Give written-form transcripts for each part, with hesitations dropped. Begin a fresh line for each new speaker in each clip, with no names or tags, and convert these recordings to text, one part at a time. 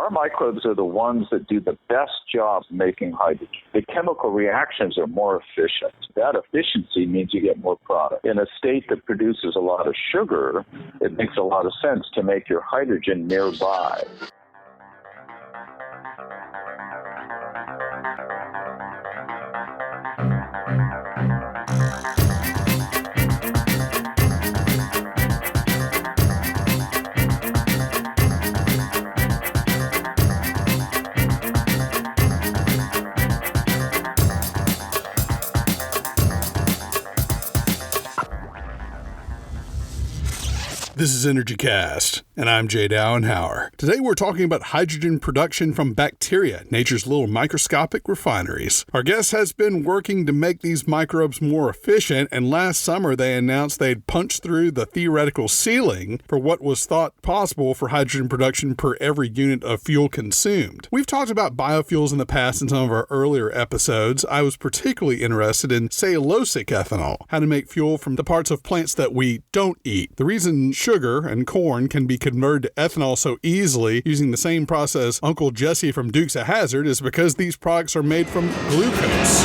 our microbes are the ones that do the best job making hydrogen. The chemical reactions are more efficient. That efficiency means you get more product. In a state that produces a lot of sugar, it makes a lot of sense to make your hydrogen nearby.
This is EnergyCast, and I'm Jay Dowenhauer. Today we're talking about hydrogen production from bacteria, nature's little microscopic refineries. Our guest has been working to make these microbes more efficient, and last summer they announced they'd punched through the theoretical ceiling for what was thought possible for hydrogen production per every unit of fuel consumed. We've talked about biofuels in the past in some of our earlier episodes. I was particularly interested in cellulosic ethanol, how to make fuel from the parts of plants that we don't eat. The reason sugar and corn can be converted to ethanol so easily using the same process Uncle Jesse from Dukes of Hazzard is because these products are made from glucose.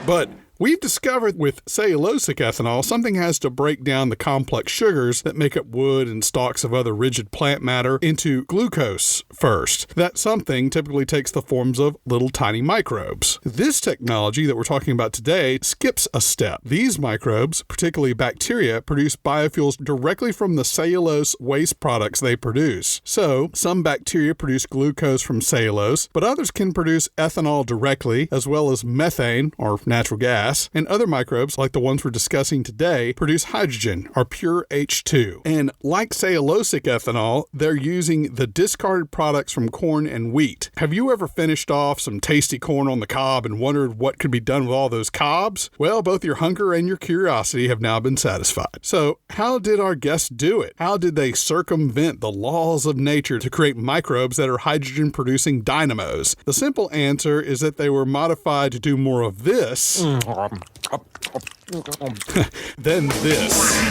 But we've discovered with cellulosic ethanol, something has to break down the complex sugars that make up wood and stalks of other rigid plant matter into glucose first. That something typically takes the forms of little tiny microbes. This technology that we're talking about today skips a step. These microbes, particularly bacteria, produce biofuels directly from the cellulose waste products they produce. So, some bacteria produce glucose from cellulose, but others can produce ethanol directly, as well as methane, or natural gas, and other microbes, like the ones we're discussing today, produce hydrogen, or pure H2. And like cellulosic ethanol, they're using the discarded products from corn and wheat. Have you ever finished off some tasty corn on the cob and wondered what could be done with all those cobs? Well, both your hunger and your curiosity have now been satisfied. So, how did our guests do it? How did they circumvent the laws of nature to create microbes that are hydrogen-producing dynamos? The simple answer is that they were modified to do more of this than this.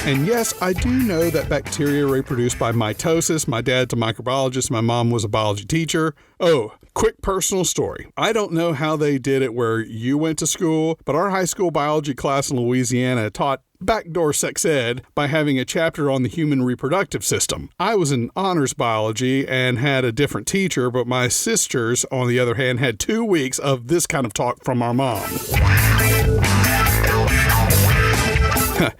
And yes, I do know that bacteria reproduce by mitosis. My dad's a microbiologist. My mom was a biology teacher. Oh, quick personal story. I don't know how they did it where you went to school, but our high school biology class in Louisiana taught backdoor sex ed by having a chapter on the human reproductive system. I was in honors biology and had a different teacher, but my sisters, on the other hand, had 2 weeks of this kind of talk from our mom.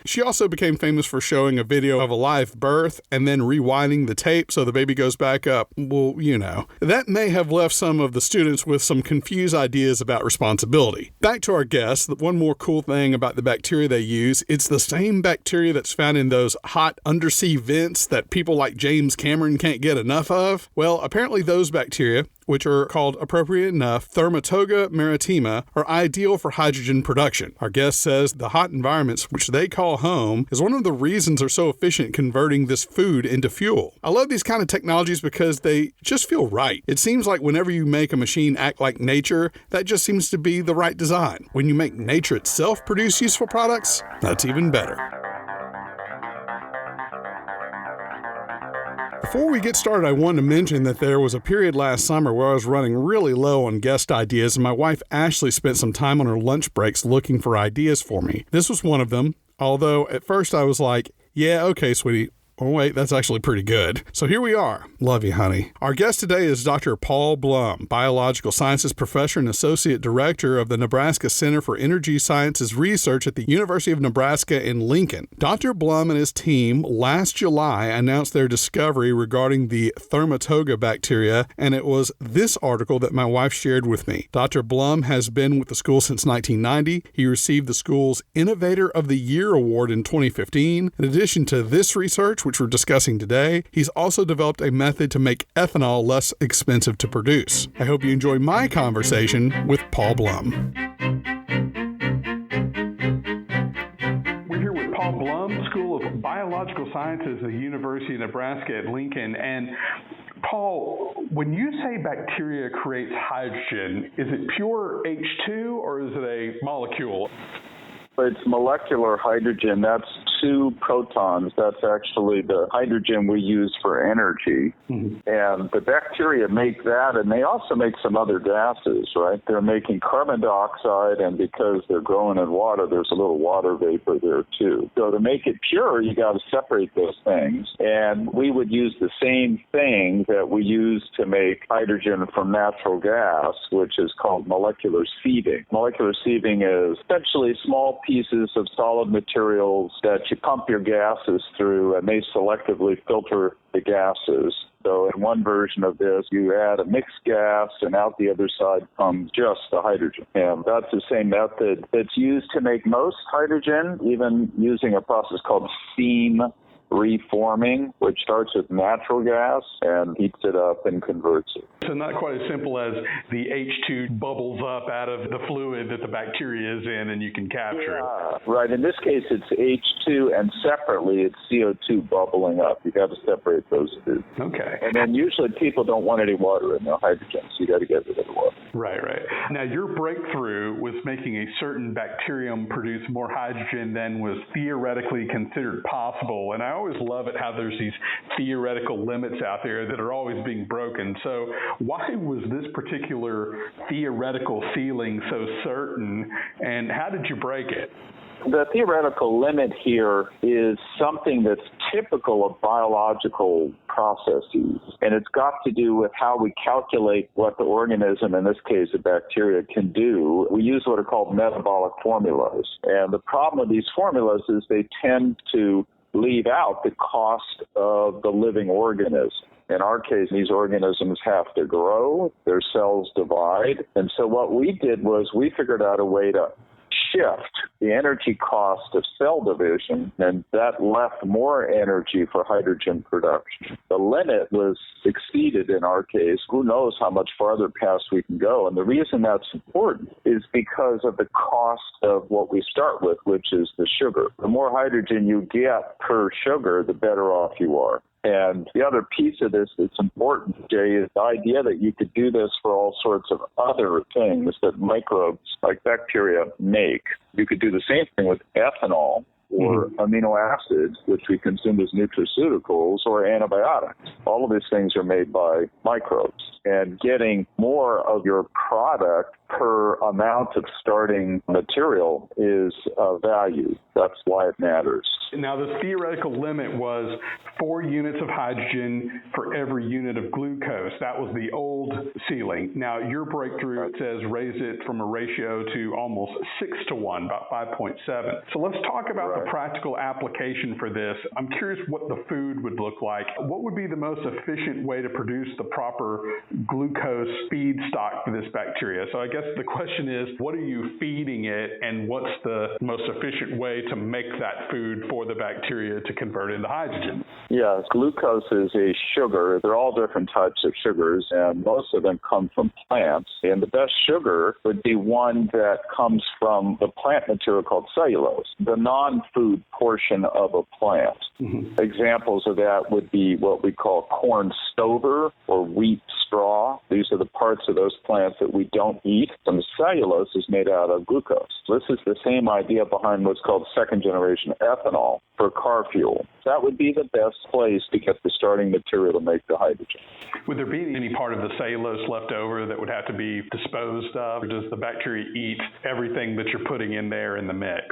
She also became famous for showing a video of a live birth and then rewinding the tape so the baby goes back up. Well, you know. That may have left some of the students with some confused ideas about responsibility. Back to our guests, one more cool thing about the bacteria they use, it's the same bacteria that's found in those hot undersea vents that people like James Cameron can't get enough of. Well, apparently those bacteria, which are called, appropriate enough, Thermatoga maritima, are ideal for hydrogen production. Our guest says the hot environments, which they call home, is one of the reasons they're so efficient converting this food into fuel. I love these kind of technologies because they just feel right. It seems like whenever you make a machine act like nature, that just seems to be the right design. When you make nature itself produce useful products, that's even better. Before we get started, I wanted to mention that there was a period last summer where I was running really low on guest ideas, and my wife Ashley spent some time on her lunch breaks looking for ideas for me. This was one of them, although at first I was like, yeah, okay, sweetie. Oh, wait, that's actually pretty good. So here we are. Love you, honey. Our guest today is Dr. Paul Blum, Biological Sciences Professor and Associate Director of the Nebraska Center for Energy Sciences Research at the University of Nebraska in Lincoln. Dr. Blum and his team last July announced their discovery regarding the Thermatoga bacteria, and it was this article that my wife shared with me. Dr. Blum has been with the school since 1990. He received the school's Innovator of the Year Award in 2015. In addition to this research, which we're discussing today, he's also developed a method to make ethanol less expensive to produce. I hope you enjoy my conversation with Paul Blum. We're here with Paul Blum, School of Biological Sciences at the University of Nebraska at Lincoln. And Paul, when you say bacteria creates hydrogen, is it pure H2 or is it a molecule?
It's molecular hydrogen. That's CO2 protons, that's actually the hydrogen we use for energy. And the bacteria make that, and they also make some other gases, right? They're making carbon dioxide, and because they're growing in water, there's a little water vapor there too. So to make it pure, you got to separate those things. And we would use the same thing that we use to make hydrogen from natural gas, which is called molecular sieving. Molecular sieving is essentially small pieces of solid materials that you pump your gases through, and they selectively filter the gases. So in one version of this, you add a mixed gas, and out the other side comes just the hydrogen. And that's the same method that's used to make most hydrogen, even using a process called steam reforming, which starts with natural gas and heats it up and converts it.
So not quite as simple as the H2 bubbles up out of the fluid that the bacteria is in and you can capture it.
Right. In this case, it's H2, and separately it's CO2 bubbling up. You got to separate those two.
Okay.
And then usually people don't want any water in their hydrogen, so you got to get rid of the water.
Right. Now, your breakthrough was making a certain bacterium produce more hydrogen than was theoretically considered possible. And I always love it how there's these theoretical limits out there that are always being broken. So why was this particular theoretical ceiling so certain, and how did you break it?
The theoretical limit here is something that's typical of biological processes, and it's got to do with how we calculate what the organism, in this case a bacteria, can do. We use what are called metabolic formulas, and the problem with these formulas is they tend to leave out the cost of the living organism. In our case, these organisms have to grow, their cells divide, and so what we did was we figured out a way to shift the energy cost of cell division, and that left more energy for hydrogen production. The limit was exceeded in our case. Who knows how much farther past we can go? And the reason that's important is because of the cost of what we start with, which is the sugar. The more hydrogen you get per sugar, the better off you are. And the other piece of this that's important, Jay, is the idea that you could do this for all sorts of other things that microbes like bacteria make. You could do the same thing with ethanol or amino acids, which we consume as nutraceuticals, or antibiotics. All of these things are made by microbes. And getting more of your product per amount of starting material is of value. That's why it matters.
Now, the theoretical limit was 4 units of hydrogen for every unit of glucose. That was the old ceiling. Now, your breakthrough says raise it from a ratio to almost 6 to 1, about 5.7. So let's talk about the practical application for this. I'm curious what the food would look like. What would be the most efficient way to produce the proper glucose feedstock for this bacteria? So I guess the question is, what are you feeding it, and what's the most efficient way to make that food for the bacteria to convert into hydrogen?
Yes, glucose is a sugar. They're all different types of sugars, and most of them come from plants. And the best sugar would be one that comes from the plant material called cellulose, the non-food portion of a plant. Examples of that would be what we call corn stover or wheat straw. These are the parts of those plants that we don't eat. And the cellulose is made out of glucose. This is the same idea behind what's called second-generation ethanol for car fuel. That would be the best place to get the starting material to make the hydrogen.
Would there be any part of the cellulose left over that would have to be disposed of, or does the bacteria eat everything that you're putting in there in the mix?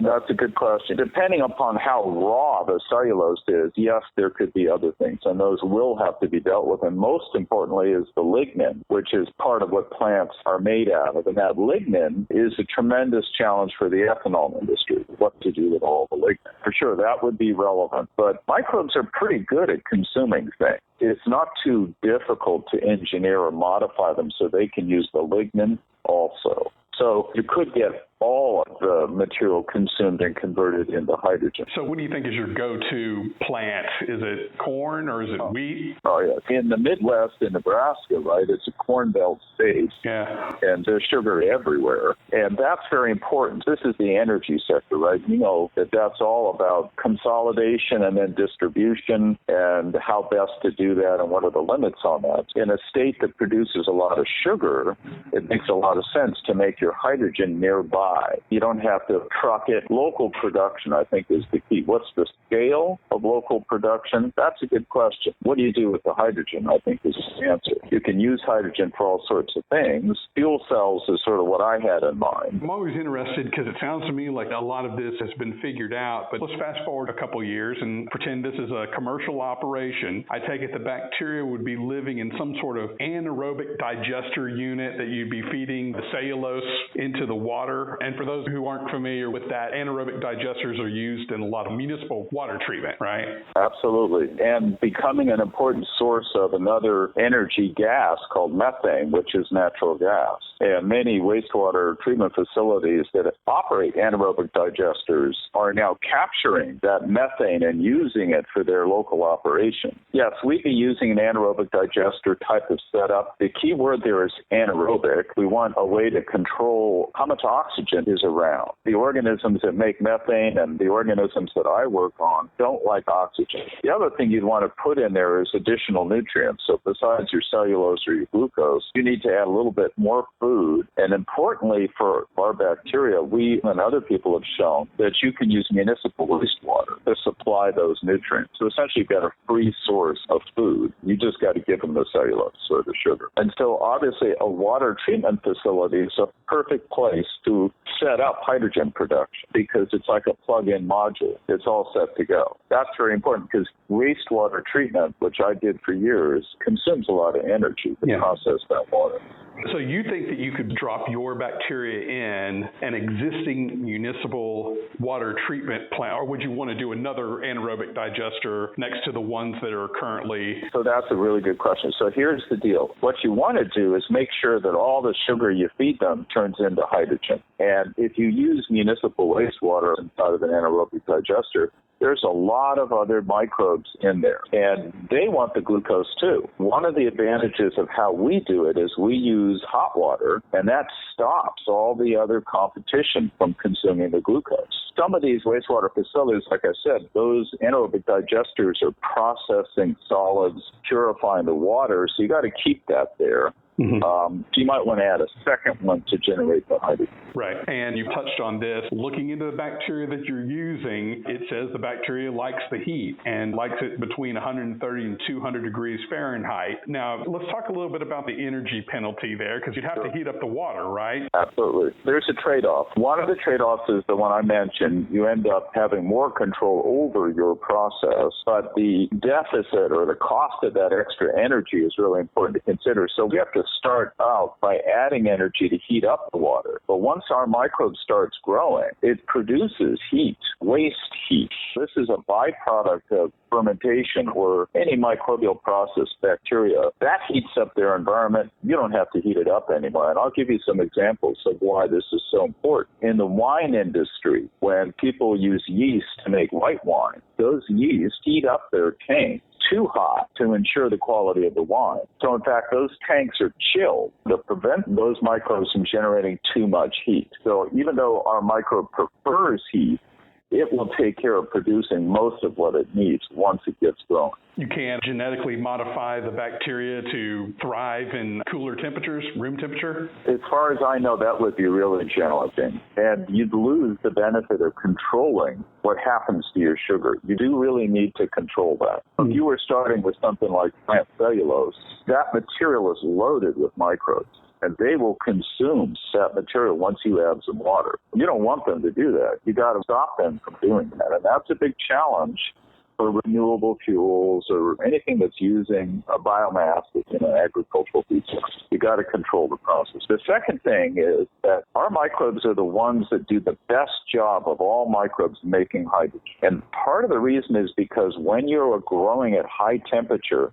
That's a good question. Depending upon how raw the cellulose is, yes, there could be other things, and those will have to be dealt with. And most importantly is the lignin, which is part of what plants are made out of. And that lignin is a tremendous challenge for the ethanol industry, what to do with all the lignin. For sure, that would be relevant. But microbes are pretty good at consuming things. It's not too difficult to engineer or modify them so they can use the lignin also. So you could get all of the material consumed and converted into hydrogen.
So what do you think is your go-to plant? Is it corn or is it wheat?
Oh, yeah. In the Midwest, in Nebraska, right, it's a corn belt state.
Yeah.
And there's sugar everywhere. And that's very important. This is the energy sector, right? You know that that's all about consolidation and then distribution and how best to do that and what are the limits on that. In a state that produces a lot of sugar, it makes a lot of sense to make your hydrogen nearby high. You don't have to truck it. Local production, I think, is the key. What's the scale of local production? That's a good question. What do you do with the hydrogen, I think, is the answer. You can use hydrogen for all sorts of things. Fuel cells is sort of what I had in mind.
I'm always interested because it sounds to me like a lot of this has been figured out, but let's fast forward a couple years and pretend this is a commercial operation. I take it the bacteria would be living in some sort of anaerobic digester unit that you'd be feeding the cellulose into the water. And for those who aren't familiar with that, anaerobic digesters are used in a lot of municipal water treatment, right?
Absolutely. And becoming an important source of another energy gas called methane, which is natural gas. And many wastewater treatment facilities that operate anaerobic digesters are now capturing that methane and using it for their local operation. Yes, we'd be using an anaerobic digester type of setup. The key word there is anaerobic. We want a way to control how much oxygen is around. The organisms that make methane and the organisms that I work on don't like oxygen. The other thing you'd want to put in there is additional nutrients. So besides your cellulose or your glucose, you need to add a little bit more food. And importantly for our bacteria, we and other people have shown that you can use municipal wastewater to supply those nutrients. So essentially you've got a free source of food. You just got to give them the cellulose or the sugar. And so obviously a water treatment facility is a perfect place to set up hydrogen production because it's like a plug-in module. It's all set to go. That's very important because wastewater treatment, which I did for years, consumes a lot of energy to process that water.
So you think that you could drop your bacteria in an existing municipal water treatment plant, or would you want to do another anaerobic digester next to the ones that are currently?
So that's a really good question. So here's the deal. What you want to do is make sure that all the sugar you feed them turns into hydrogen. And if you use municipal wastewater inside of an anaerobic digester, there's a lot of other microbes in there, and they want the glucose too. One of the advantages of how we do it is we use hot water, and that stops all the other competition from consuming the glucose. Some of these wastewater facilities, like I said, those anaerobic digesters are processing solids, purifying the water, so you got to keep that there. Mm-hmm. So you might want to add a second one to generate the hydrogen.
Right. And you've touched on this. Looking into the bacteria that you're using, it says the bacteria likes the heat and likes it between 130 and 200 degrees Fahrenheit. Now, let's talk a little bit about the energy penalty there, because you'd have to heat up the water, right?
Absolutely. There's a trade-off. One of the trade-offs is the one I mentioned. You end up having more control over your process, but the deficit or the cost of that extra energy is really important to consider. So we have to start out by adding energy to heat up the water. But once our microbe starts growing, it produces heat, waste heat. This is a byproduct of fermentation or any microbial process, bacteria. That heats up their environment. You don't have to heat it up anymore. And I'll give you some examples of why this is so important. In the wine industry, when people use yeast to make white wine, those yeast heat up their tank too hot to ensure the quality of the wine. So in fact, those tanks are chilled to prevent those microbes from generating too much heat. So even though our microbe prefers heat, it will take care of producing most of what it needs once it gets growing.
You can genetically modify the bacteria to thrive in cooler temperatures, room temperature?
As far as I know, that would be really challenging. And you'd lose the benefit of controlling what happens to your sugar. You do really need to control that. If you were starting with something like plant cellulose, that material is loaded with microbes, and they will consume that material once you add some water. You don't want them to do that. You got to stop them from doing that, and that's a big challenge for renewable fuels or anything that's using a biomass that's in an agricultural feedstock. You got to control the process. The second thing is that our microbes are the ones that do the best job of all microbes making hydrogen. And part of the reason is because when you're growing at high temperature,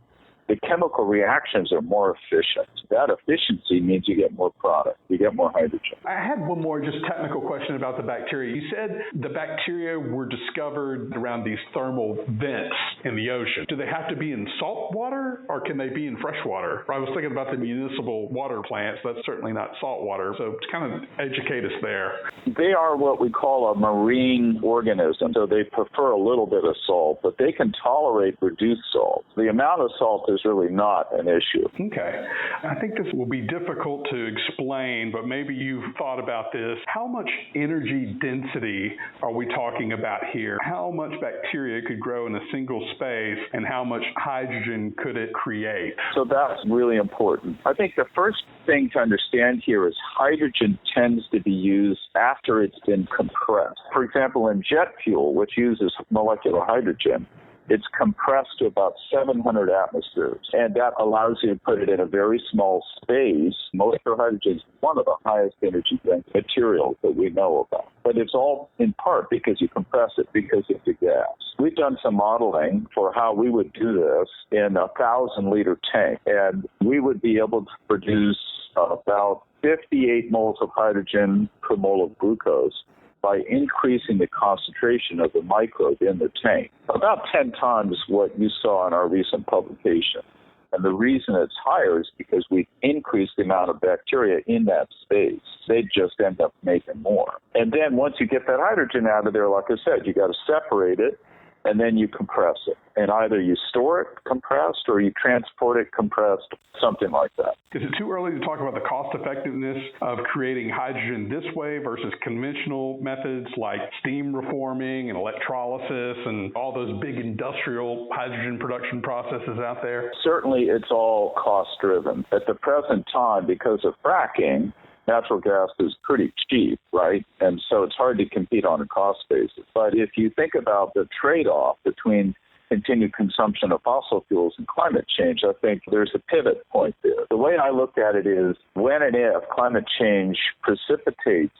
the chemical reactions are more efficient. That efficiency means you get more product. You get more hydrogen.
I had one more just technical question about the bacteria. You said the bacteria were discovered around these thermal vents in the ocean. Do they have to be in salt water, or can they be in fresh water? I was thinking about the municipal water plants. That's certainly not salt water. So to kind of educate us there.
They are what we call a marine organism. So they prefer a little bit of salt, but they can tolerate reduced salt. The amount of salt is really not an issue.
Okay. I think this will be difficult to explain, but maybe you've thought about this. How much energy density are we talking about here? How much bacteria could grow in a single space, and how much hydrogen could it create?
So that's really important. I think the first thing to understand here is hydrogen tends to be used after it's been compressed. For example, in jet fuel, which uses molecular hydrogen, it's compressed to about 700 atmospheres, and that allows you to put it in a very small space. Molecular hydrogen is one of the highest energy density materials that we know about, but it's all in part because you compress it, because it's a gas. We've done some modeling for how we would do this in a 1,000-liter tank, and we would be able to produce about 58 moles of hydrogen per mole of glucose by increasing the concentration of the microbe in the tank, about 10 times what you saw in our recent publication. And the reason it's higher is because we increased the amount of bacteria in that space. They just end up making more. And then once you get that hydrogen out of there, like I said, you got to separate it, and then you compress it. And either you store it compressed or you transport it compressed, something like that.
Is it too early to talk about the cost effectiveness of creating hydrogen this way versus conventional methods like steam reforming and electrolysis and all those big industrial hydrogen production processes out there?
Certainly it's all cost driven. At the present time, because of fracking, natural gas is pretty cheap, right? And so it's hard to compete on a cost basis. But if you think about the trade-off between continued consumption of fossil fuels and climate change, I think there's a pivot point there. The way I look at it is when and if climate change precipitates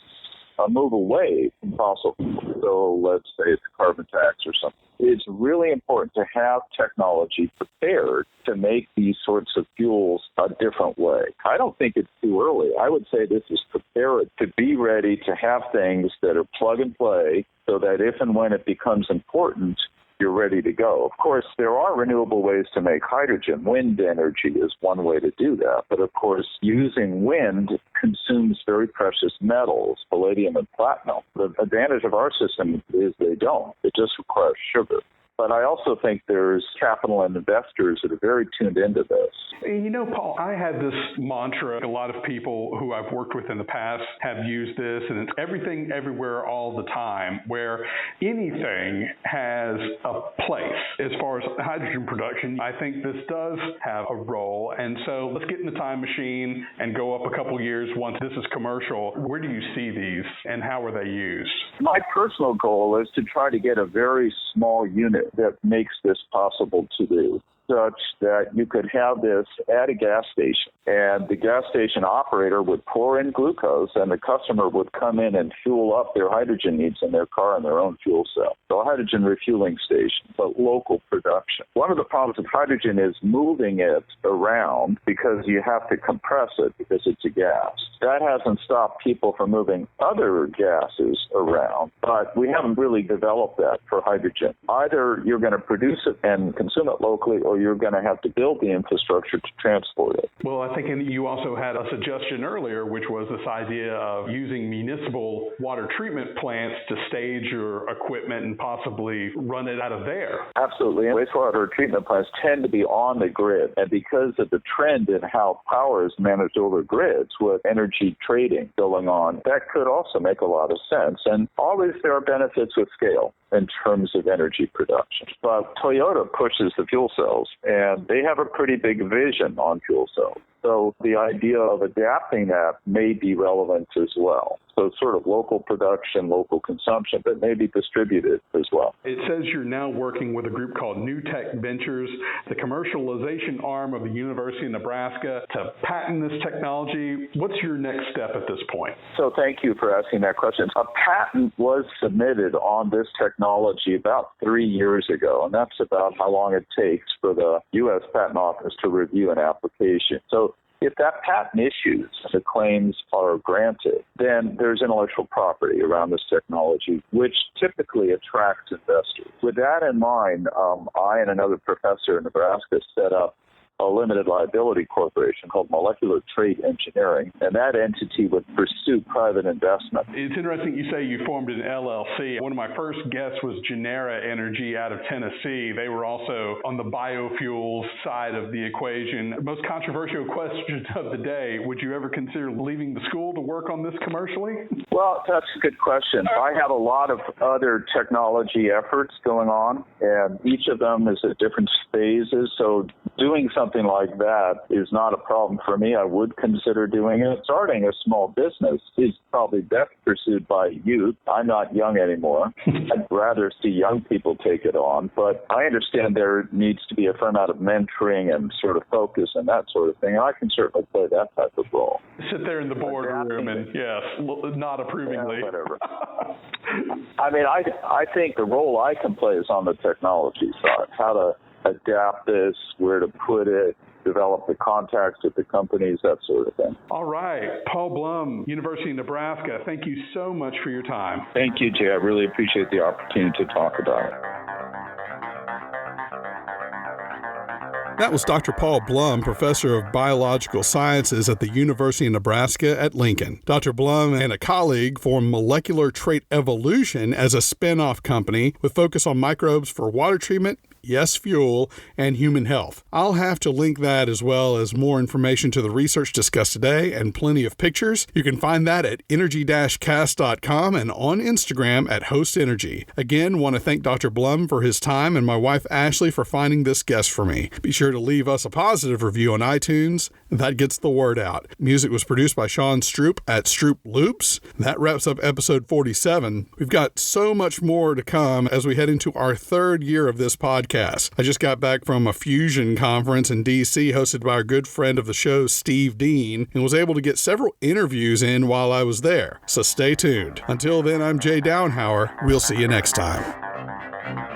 a move away from fossil fuels, so let's say it's a carbon tax or something, it's really important to have technology prepared to make these sorts of fuels a different way. I don't think it's too early. I would say this is prepared to be ready to have things that are plug and play so that if and when it becomes important, you're ready to go. Of course, there are renewable ways to make hydrogen. Wind energy is one way to do that. But of course, using wind consumes very precious metals, palladium and platinum. The advantage of our system is they don't. It just requires sugar. But I also think there's capital and investors that are very tuned into this.
You know, Paul, I had this mantra. A lot of people who I've worked with in the past have used this, and it's everything, everywhere, all the time, where anything has a place. As far as hydrogen production, I think this does have a role. And so let's get in the time machine and go up a couple years once this is commercial. Where do you see these, and how are they used?
My personal goal is to try to get a very small unit that makes this possible to do, such that you could have this at a gas station, and the gas station operator would pour in glucose, and the customer would come in and fuel up their hydrogen needs in their car and their own fuel cell. So a hydrogen refueling station, but local production. One of the problems with hydrogen is moving it around because you have to compress it because it's a gas. That hasn't stopped people from moving other gases around, but we haven't really developed that for hydrogen. Either you're going to produce it and consume it locally, or you're going to have to build the infrastructure to transport it.
Well, I think you also had a suggestion earlier, which was this idea of using municipal water treatment plants to stage your equipment and possibly run it out of there.
Absolutely. And wastewater treatment plants tend to be on the grid. And because of the trend in how power is managed over grids with energy trading going on, that could also make a lot of sense. And always there are benefits with scale in terms of energy production. But Toyota pushes the fuel cells, and they have a pretty big vision on fuel cells. So the idea of adapting that may be relevant as well. So sort of local production, local consumption, but maybe distributed as well.
It says you're now working with a group called New Tech Ventures, the commercialization arm of the University of Nebraska, to patent this technology. What's your next step at this point?
So thank you for asking that question. A patent was submitted on this technology about 3 years ago, and that's about how long it takes for the U.S. Patent Office to review an application. So if that patent issues, the claims are granted, then there's intellectual property around this technology, which typically attracts investors. With that in mind, I and another professor in Nebraska set up a limited liability corporation called Molecular Trait Engineering, and that entity would pursue private investment.
It's interesting you say you formed an LLC. One of my first guests was Genera Energy out of Tennessee. They were also on the biofuels side of the equation. Most controversial question of the day, would you ever consider leaving the school to work on this commercially?
Well, that's a good question. I have a lot of other technology efforts going on, and each of them is at different phases, so doing something like that is not a problem for me. I would consider doing it. Starting a small business is probably best pursued by youth. I'm not young anymore. I'd rather see young people take it on, but I understand there needs to be a fair amount of mentoring and sort of focus and that sort of thing, and I can certainly play that type of role.
Sit there in the boardroom and, yes, not approvingly.
Yeah, whatever. I mean, I think the role I can play is on the technology side, how to adapt this, where to put it, develop the contacts with the companies, that sort of thing.
All right. Paul Blum, University of Nebraska, thank you so much for your time.
Thank you, Jay. I really appreciate the opportunity to talk about it.
That was Dr. Paul Blum, professor of biological sciences at the University of Nebraska at Lincoln. Dr. Blum and a colleague formed Molecular Trait Evolution as a spin-off company with focus on microbes for water treatment, yes, fuel, and human health. I'll have to link that as well as more information to the research discussed today and plenty of pictures. You can find that at energy-cast.com and on Instagram at hostenergy. Again, want to thank Dr. Blum for his time and my wife Ashley for finding this guest for me. Be sure to leave us a positive review on iTunes. That gets the word out. Music was produced by Sean Stroop at Stroop Loops. That wraps up episode 47. We've got so much more to come as we head into our third year of this podcast. I just got back from a fusion conference in D.C. hosted by our good friend of the show, Steve Dean, and was able to get several interviews in while I was there. So stay tuned. Until then, I'm Jay Downhauer. We'll see you next time.